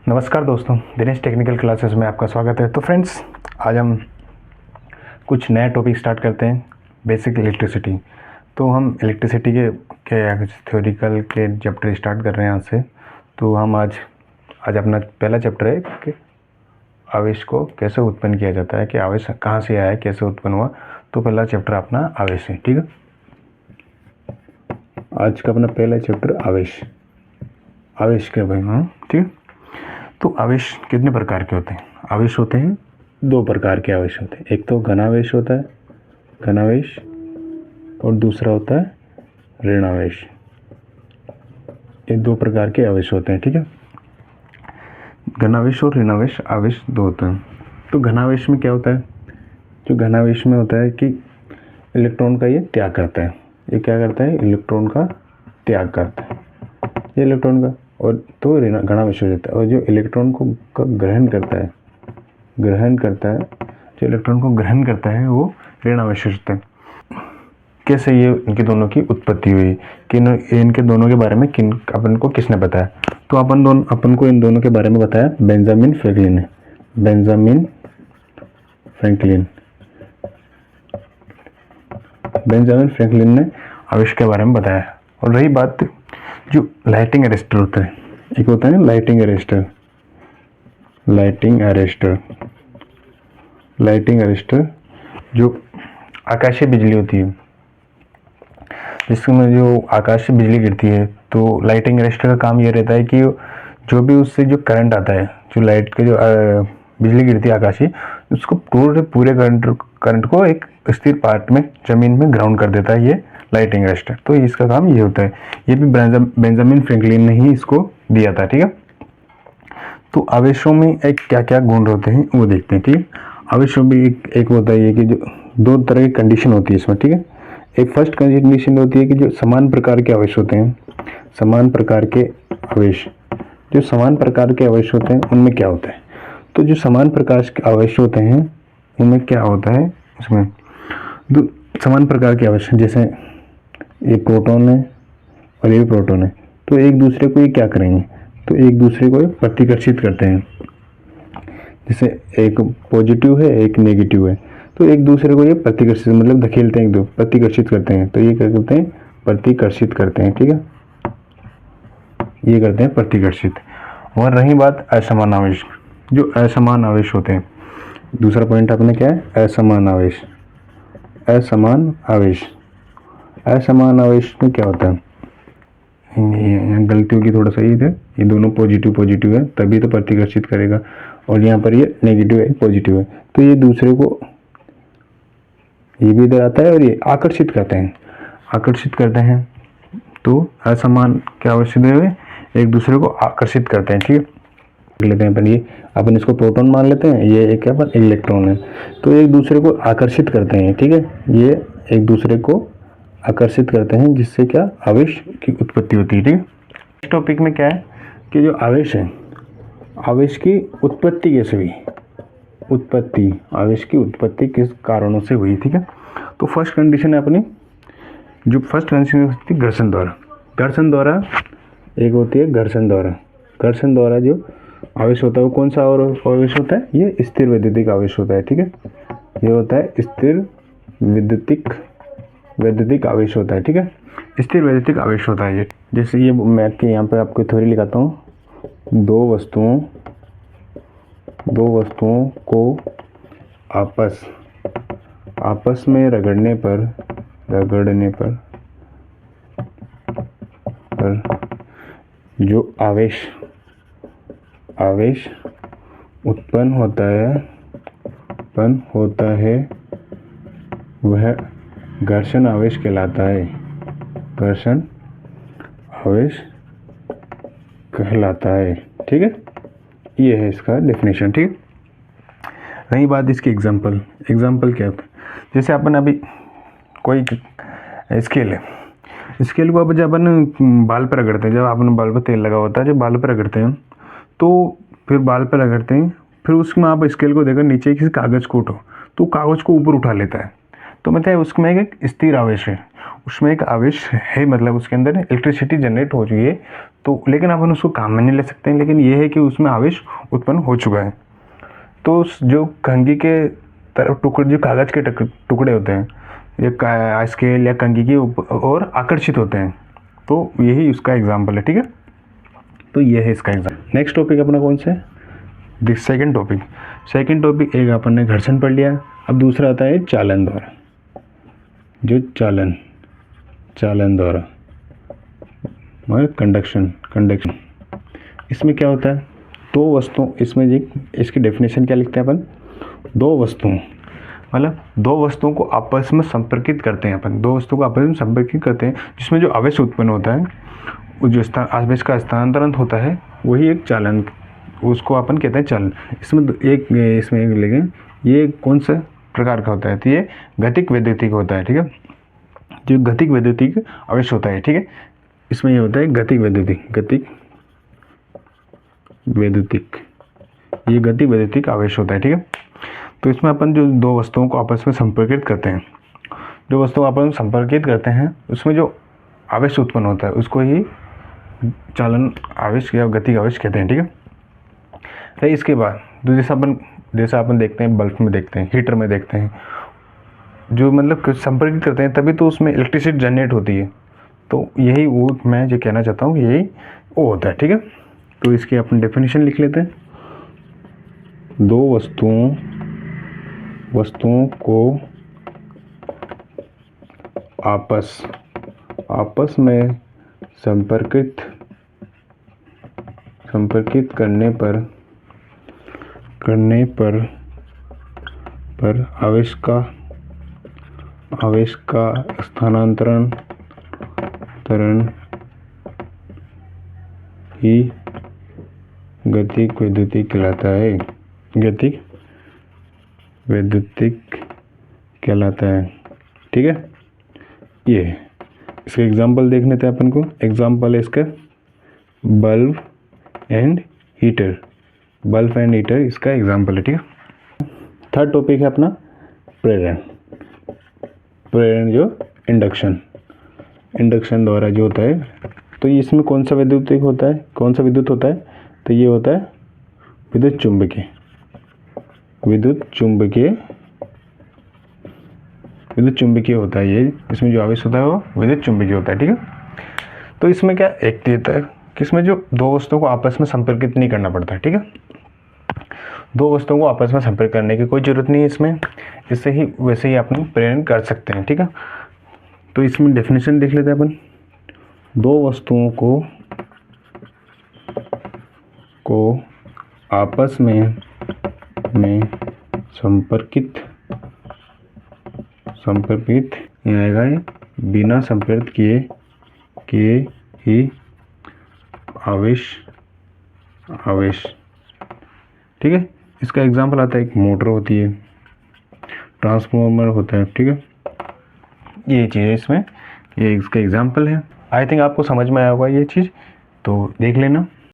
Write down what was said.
नमस्कार दोस्तों, Dinesh technical classes में आपका स्वागत है। तो फ्रेंड्स, आज हम कुछ नया टॉपिक स्टार्ट करते हैं, बेसिक इलेक्ट्रिसिटी। तो हम इलेक्ट्रिसिटी के थ्योरिकल के चैप्टर स्टार्ट कर रहे हैं आज से। तो हम आज अपना पहला चैप्टर है कि आवेश को कैसे उत्पन्न किया जाता है, कि आवेश कहाँ से आया है, कैसे उत्पन्न हुआ। तो पहला चैप्टर अपना आवेश है, ठीक है। आज का अपना पहला चैप्टर आवेश के बारे में, ठीक है। तो आवेश कितने प्रकार के होते हैं? आवेश होते हैं दो प्रकार के आवेश होते हैं। एक तो घनावेश होता है, घनावेश, और दूसरा होता है ऋणावेश। ये दो प्रकार के आवेश होते हैं, ठीक है। घनावेश और ऋणावेश आवेश दो होते हैं। तो घनावेश में क्या होता है? जो घनावेश में होता है कि इलेक्ट्रॉन का ये त्याग करता है। ये क्या करता है? इलेक्ट्रॉन का त्याग करता है, ये इलेक्ट्रॉन का, और तो घनावेश हो जाता है। और जो इलेक्ट्रॉन को ग्रहण करता है, जो इलेक्ट्रॉन को ग्रहण करता है वो ऋणावेश हो जाता है। कैसे ये इनके दोनों की उत्पत्ति हुई, कि इनके दोनों के बारे में अपन को किसने बताया? तो अपन को इन दोनों के बारे में बताया बेंजामिन फ्रैंकलिन ने। बेंजामिन फ्रैंकलिन ने आवेश के बारे में बताया। और रही बात जो लाइटिंग अरेस्टर होता है, एक होता है ना लाइटिंग अरेस्टर, जो आकाशीय बिजली होती है, जिसमें जो आकाशीय बिजली गिरती है, तो लाइटिंग अरेस्टर का काम ये रहता है कि जो भी उससे जो करंट आता है, जो लाइट के जो बिजली गिरती है आकाशीय, उसको पूरे करंट को एक स्थिर पार्ट में जमीन में ग्राउंड कर देता है ये लाइटिंग अरेस्टर। तो इसका काम ये होता है। ये भी बेंजामिन फ्रैंकलिन ने ही इसको दिया था, ठीक है। तो आवेशों में एक क्या क्या गुण होते हैं वो देखते हैं, ठीक है। आवेशों में एक होता है कि जो दो तरह की कंडीशन होती है इसमें, ठीक है। एक फर्स्ट कंडीशन होती है कि जो समान प्रकार के आवेश होते हैं, समान प्रकार के आवेश होते हैं उनमें क्या होता है? तो जो समान प्रकार के आवेश होते हैं उनमें क्या होता है? इसमें दो समान प्रकार के आवेश, जैसे ये प्रोटॉन है और ये भी प्रोटॉन है, तो एक दूसरे को ये क्या करेंगे? तो एक दूसरे को प्रतिकर्षित करते हैं। जैसे एक पॉजिटिव है, एक नेगेटिव है, तो एक दूसरे को ये प्रतिकर्षित, मतलब धकेलते हैं, प्रतिकर्षित करते हैं। तो ये क्या करते हैं? प्रतिकर्षित करते हैं, ठीक है। ये करते हैं प्रतिकर्षित। और रही बात असमान आवेश, जो असमान आवेश होते हैं, दूसरा पॉइंट अपने क्या है? असमान आवेश में क्या होता है? यहाँ गलती होगी थोड़ा सा, ये दोनों पॉजिटिव है तभी तो प्रतिकर्षित करेगा, और यहाँ पर ये नेगेटिव है, पॉजिटिव है, तो ये दूसरे को, ये भी इधर आता है और ये आकर्षित करते हैं। तो असमान क्या आवेशित हुए एक दूसरे को आकर्षित करते हैं, ठीक है। लेते हैं अपन इसको प्रोटॉन मान लेते हैं, ये एक क्या पर इलेक्ट्रॉन है, तो एक दूसरे को आकर्षित करते हैं, ठीक है। ये एक दूसरे को आकर्षित करते हैं, जिससे क्या? आवेश की उत्पत्ति होती है, ठीक है। इस टॉपिक में क्या है कि जो आवेश है, आवेश की उत्पत्ति कैसे हुई, आवेश की उत्पत्ति किस कारणों से हुई, ठीक है। तो फर्स्ट कंडीशन है अपनी, जो फर्स्ट कंडीशन होती है घर्षण द्वारा एक होती है घर्षण द्वारा जो आवेश होता है वो कौन सा और आवेश होता है? ये स्थिर वैद्युतिक आवेश होता है, ठीक है। ये होता है स्थिर वैद्युतिक आवेश होता है, ठीक है। स्थिर वैद्युतिक आवेश होता है ये। जैसे ये मैं के यहाँ पे आपको थ्योरी लिखाता हूँ। दो वस्तुओं को आपस में रगड़ने पर जो आवेश उत्पन्न होता है वह घर्षण आवेश कहलाता है, ठीक है। ये है इसका डेफिनेशन, ठीक है। रही बात इसकी एग्जांपल क्या होता है? जैसे अपन अभी कोई स्केल है, स्केल को अब जब अपन बाल पर रगड़ते हैं, जब आपने बाल पर तेल लगा होता है, जब बाल पर रगड़ते हैं तो फिर बाल पर रगड़ते हैं, फिर उसमें आप स्केल को देकर नीचे किसी कागज़ को उठाओ, तो कागज़ को ऊपर उठा लेता है। तो मतलब उसमें एक स्थिर आवेश है, उसमें एक आवेश है, मतलब उसके अंदर इलेक्ट्रिसिटी जनरेट हो चुकी है, तो लेकिन अपन उसको काम में नहीं ले सकते हैं, लेकिन ये है कि उसमें आवेश उत्पन्न हो चुका है। तो जो कंघी के तरफ टुकड़े, जो कागज़ के टुकड़े होते हैं, ये स्केल या कंघी की और आकर्षित होते हैं, तो यही उसका एग्जाम्पल है। ठीक है, तो ये है इसका एग्जाम्पल। नेक्स्ट टॉपिक अपना कौन सा है? सेकेंड टॉपिक एक अपन ने घर्षण पढ़ लिया। अब दूसरा आता है चालन द्वारा। जो चालन द्वारा मतलब कंडक्शन, इसमें क्या होता है? दो वस्तुओं, इसमें इसकी डेफिनेशन क्या लिखते हैं अपन? दो वस्तुओं को आपस में संपर्कित करते हैं अपन, जिसमें जो आवेश उत्पन्न होता है, जो आवेश का स्थानांतरण होता है, वही एक चालन, उसको अपन कहते हैं चालन। इसमें एक लेंगे, ये कौन सा प्रकार का होता है? तो ये गतिक वैद्युतिक होता है। ठीक है, जो गतिक वैद्युतिक आवेश होता है। ठीक है, इसमें ये होता है गतिक वैद्युतिक आवेश होता है। ठीक है, तो इसमें अपन जो दो वस्तुओं को आपस में संपर्कित करते हैं, उसमें जो आवेश उत्पन्न होता है उसको ही चालन आवेश या गतिक आवेश कहते हैं। ठीक है, तो इसके बाद जैसा अपन देखते हैं, बल्ब में देखते हैं, हीटर में देखते हैं, जो मतलब संपर्कित करते हैं तभी तो उसमें इलेक्ट्रिसिटी जनरेट होती है। तो यही वो मैं जो कहना चाहता हूँ, यही वो होता है। ठीक है, तो इसकी अपन डेफिनेशन लिख लेते हैं। दो वस्तुओं को आपस में संपर्कित करने पर आवेश का स्थानांतरण ही गतिक वैद्युतिक कहलाता है। ठीक है, ये इसका एग्जाम्पल देख लेते हैं अपन को। एग्जाम्पल है इसका बल्ब एंड हीटर इसका एग्जाम्पल है। ठीक है, थर्ड टॉपिक है अपना प्रेरण, जो इंडक्शन द्वारा जो होता है। तो इसमें कौन सा विद्युत होता है? तो ये होता है विद्युत चुंबकीय होता है। ये इसमें जो आवेश होता है वो विद्युत चुंबकीय होता है। ठीक है, तो इसमें क्या एक देता है कि इसमें जो दो वस्तुओं को आपस में संपर्कित नहीं करना पड़ता है। ठीक है, दो वस्तुओं को आपस में संपर्क करने की कोई ज़रूरत नहीं है इसमें, वैसे ही अपन प्रेरण कर सकते हैं। ठीक है, तो इसमें डेफिनेशन देख लेते हैं अपन। दो वस्तुओं को आपस में संपर्कित यहाँ आएगा, बिना संपर्क किए ही आवेश। ठीक है, इसका एग्जाम्पल आता है, एक मोटर होती है, ट्रांसफॉर्मर होता है। ठीक है, ये चीज़ है इसमें, ये इसका एग्जाम्पल है। आई थिंक आपको समझ में आया होगा ये चीज़, तो देख लेना।